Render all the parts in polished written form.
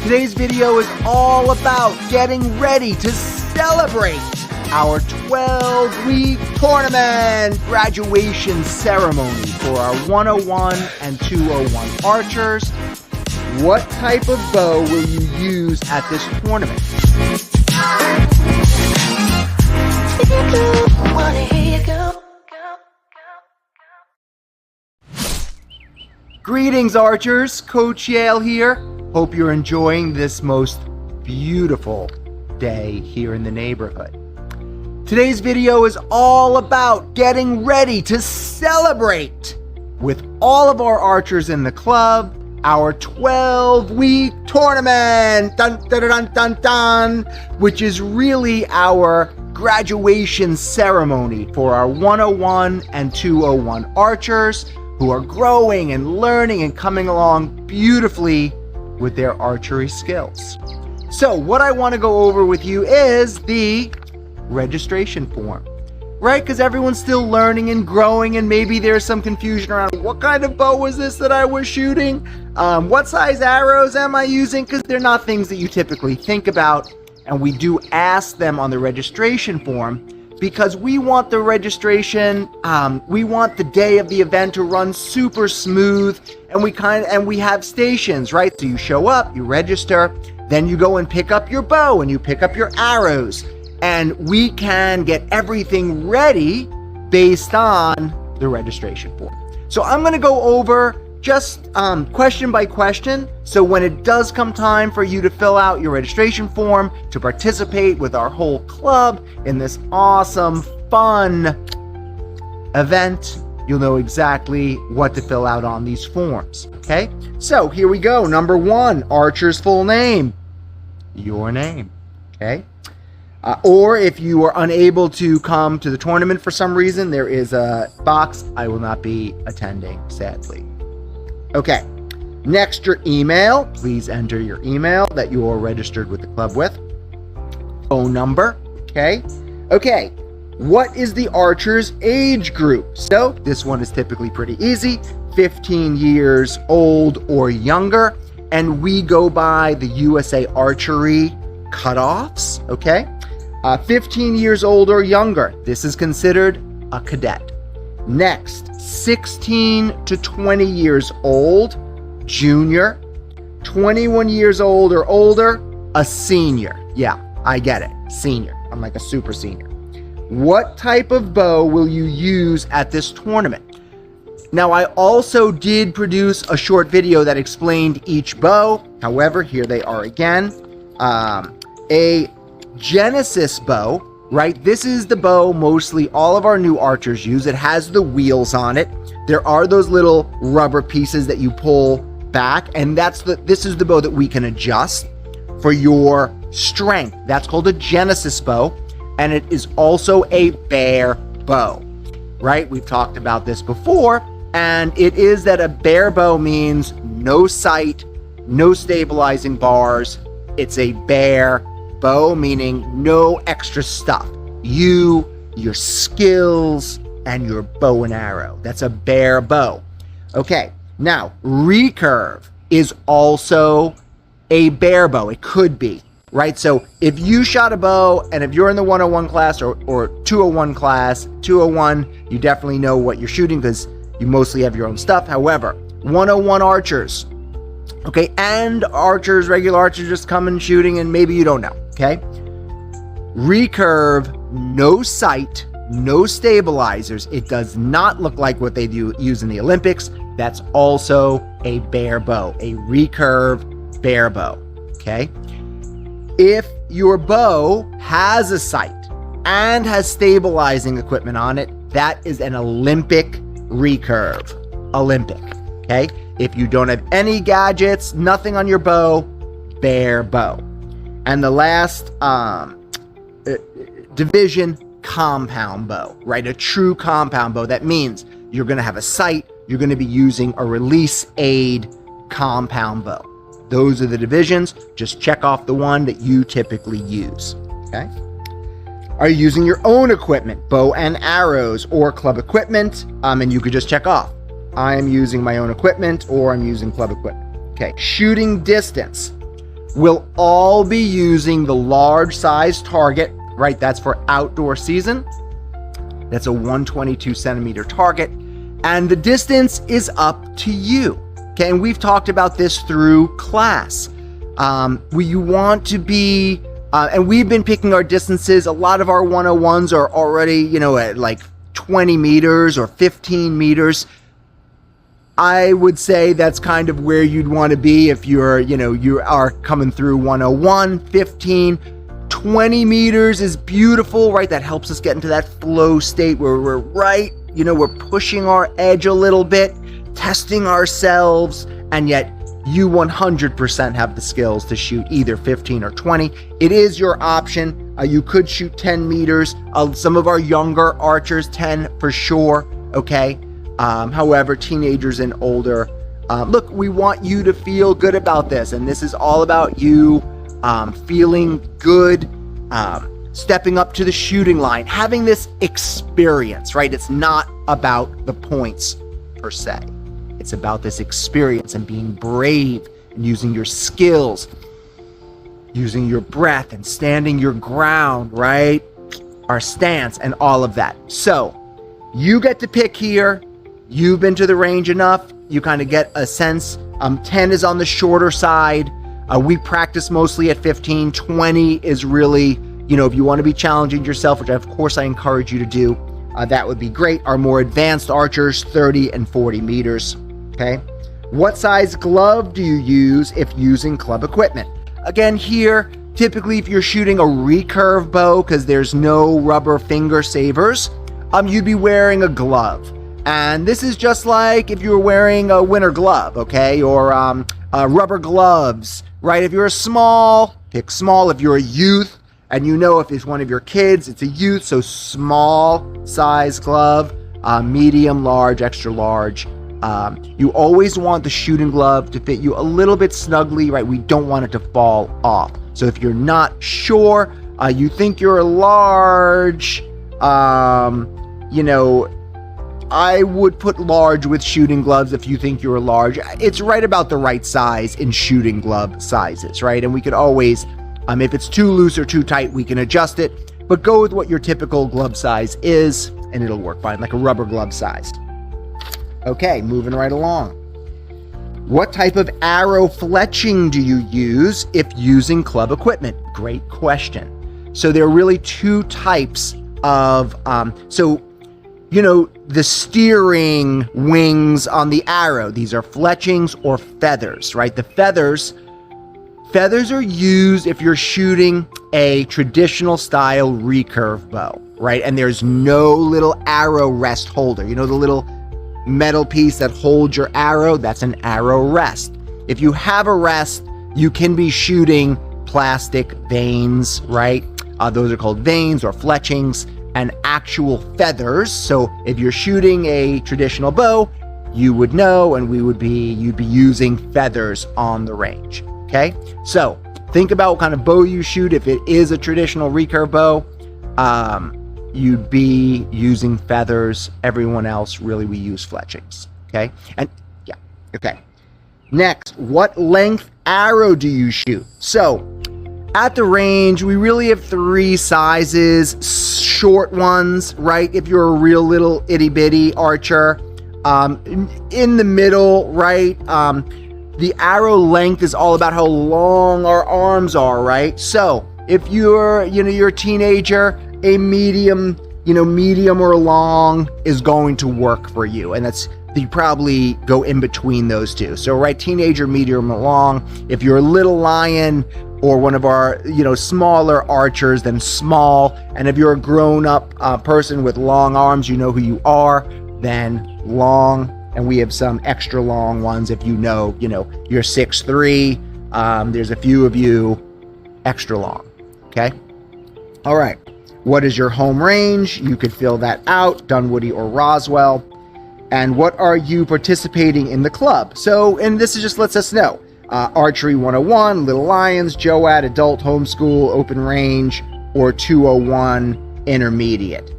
Today's video is all about getting ready to celebrate our 12-week tournament graduation ceremony for our 101 and 201 archers. What type of bow will you use at this tournament? Greetings, archers. Coach Yael here. Hope you're enjoying this most beautiful day here in the neighborhood. Today's video is all about getting ready to celebrate with all of our archers in the club our 12-week tournament, dun, dun, dun, dun, dun, which is really our graduation ceremony for our 101 and 201 archers who are growing and learning and coming along beautifully with their archery skills. So what I want to go over with you is the registration form, right? Because everyone's still learning and growing, and maybe there's some confusion around what kind of bow was this that I was shooting? What size arrows am I using? Because they're not things that you typically think about, and we do ask them on the registration form because we want the registration, we want the day of the event to run super smooth, and we have stations, right? So you show up, you register, then you go and pick up your bow and you pick up your arrows, and we can get everything ready based on the registration form. So I'm going to go over just question by question. So when it does come time for you to fill out your registration form to participate with our whole club in this awesome, fun event, you'll know exactly what to fill out on these forms. Okay, so here we go. Number one, archer's full name, your name. Okay. Or if you are unable to come to the tournament for some reason, there is a box. I will not be attending, sadly. Okay, next, your email. Please enter your email that you are registered with the club with. Phone number, okay? Okay, what is the archer's age group? So this one is typically pretty easy, 15 years old or younger, and we go by the USA Archery cutoffs, okay? 15 years old or younger, this is considered a cadet. Next, 16 to 20 years old, junior. 21 years old or older, a senior. Yeah, I get it, senior. I'm like a super senior. What type of bow will you use at this tournament? Now, I also did produce a short video that explained each bow. However, here they are again. A Genesis bow, right? This is the bow mostly all of our new archers use. It has the wheels on it. There are those little rubber pieces that you pull back, and this is the bow that we can adjust for your strength. That's called a Genesis bow, and it is also a bare bow, right? We've talked about this before, and it is that a bare bow means no sight, no stabilizing bars. It's a bare bow, meaning no extra stuff. You, your skills, and your bow and arrow. That's a bare bow. Okay, now recurve is also a bare bow. It could be, right? So if you shot a bow, and if you're in the 101 class or 201 class, 201, you definitely know what you're shooting because you mostly have your own stuff. However, 101 archers, okay, and archers, regular archers just coming shooting, and maybe you don't know, okay? Recurve, no sight, no stabilizers. It does not look like what they use in the Olympics. That's also a bare bow, a recurve bare bow, okay? If your bow has a sight and has stabilizing equipment on it, that is an Olympic recurve, Olympic, okay? If you don't have any gadgets, nothing on your bow, bare bow. And the last division, compound bow, right? A true compound bow. That means you're going to have a sight, you're going to be using a release aid compound bow. Those are the divisions. Just check off the one that you typically use, okay? Are you using your own equipment, bow and arrows, or club equipment? And you could just check off. I am using my own equipment, or I'm using club equipment. Okay, shooting distance. We'll all be using the large size target, right? That's for outdoor season. That's a 122 centimeter target. And the distance is up to you. Okay, and we've talked about this through class. You want to be, and we've been picking our distances. A lot of our 101s are already, at like 20 meters or 15 meters. I would say that's kind of where you'd want to be if you are coming through 101, 15, 20 meters is beautiful, right? That helps us get into that flow state where we're right, we're pushing our edge a little bit, testing ourselves, and yet you 100% have the skills to shoot either 15 or 20. It is your option. You could shoot 10 meters. Some of our younger archers, 10 for sure, okay? However, teenagers and older, look, we want you to feel good about this, and this is all about you feeling good, stepping up to the shooting line, having this experience, right? It's not about the points per se. It's about this experience and being brave and using your skills, using your breath and standing your ground, right? Our stance and all of that. So you get to pick here. You've been to the range enough. You kind of get a sense. 10 is on the shorter side. We practice mostly at 15. 20 is really, if you want to be challenging yourself, which of course I encourage you to do, that would be great. Our more advanced archers, 30 and 40 meters. Okay. What size glove do you use if using club equipment? Again, here, typically if you're shooting a recurve bow, because there's no rubber finger savers, you'd be wearing a glove. And this is just like if you were wearing a winter glove, okay? Or rubber gloves, right? If you're a small, pick small. If you're a youth, and if it's one of your kids, it's a youth, so small size glove, medium, large, extra large. You always want the shooting glove to fit you a little bit snugly, right? We don't want it to fall off. So if you're not sure, you think you're a large, I would put large with shooting gloves if you think you're a large. It's right about the right size in shooting glove sizes, right? And we could always, if it's too loose or too tight, we can adjust it, but go with what your typical glove size is and it'll work fine, like a rubber glove size. Okay, moving right along. What type of arrow fletching do you use if using club equipment? Great question. So there are really two types of, the steering wings on the arrow. These are fletchings or feathers, right? The feathers are used if you're shooting a traditional style recurve bow, right? And there's no little arrow rest holder. The little metal piece that holds your arrow, that's an arrow rest. If you have a rest, you can be shooting plastic vanes, right? Those are called vanes or fletchings, and actual feathers. So if you're shooting a traditional bow, you would know, and you'd be using feathers on the range. Okay, so think about what kind of bow you shoot. If it is a traditional recurve bow, you'd be using feathers. Everyone else, really, we use fletchings. Okay, and yeah, okay. Next, what length arrow do you shoot? So at the range, we really have three sizes. Short ones, right? If you're a real little itty bitty archer, in the middle, right? The arrow length is all about how long our arms are, right? So if you're a teenager, a medium or long is going to work for you, and you probably go in between those two. So right, teenager, medium or long. If you're a little lion or one of our smaller archers, then small. And if you're a grown-up person with long arms, you know who you are, then long. And we have some extra long ones. If you're 6'3", there's a few of you extra long. Okay. All right. What is your home range? You could fill that out, Dunwoody or Roswell. And what are you participating in the club? So, and this is just lets us know. Archery 101, Little Lions, JOAD, Adult Homeschool, Open Range, or 201 Intermediate.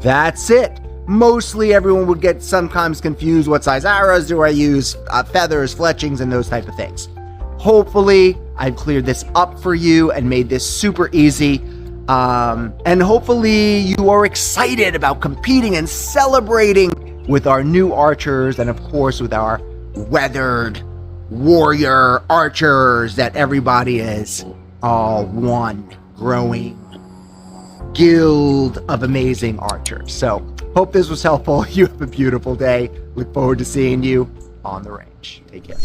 That's it. mostly everyone would get sometimes confused. What size arrows do I use? Feathers, fletchings, and those type of things. Hopefully, I've cleared this up for you and made this super easy. And hopefully you are excited about competing and celebrating with our new archers, and of course with our weathered warrior archers that everybody is all one growing guild of amazing archers. So hope this was helpful. You have a beautiful day. Look forward to seeing you on the range. Take care.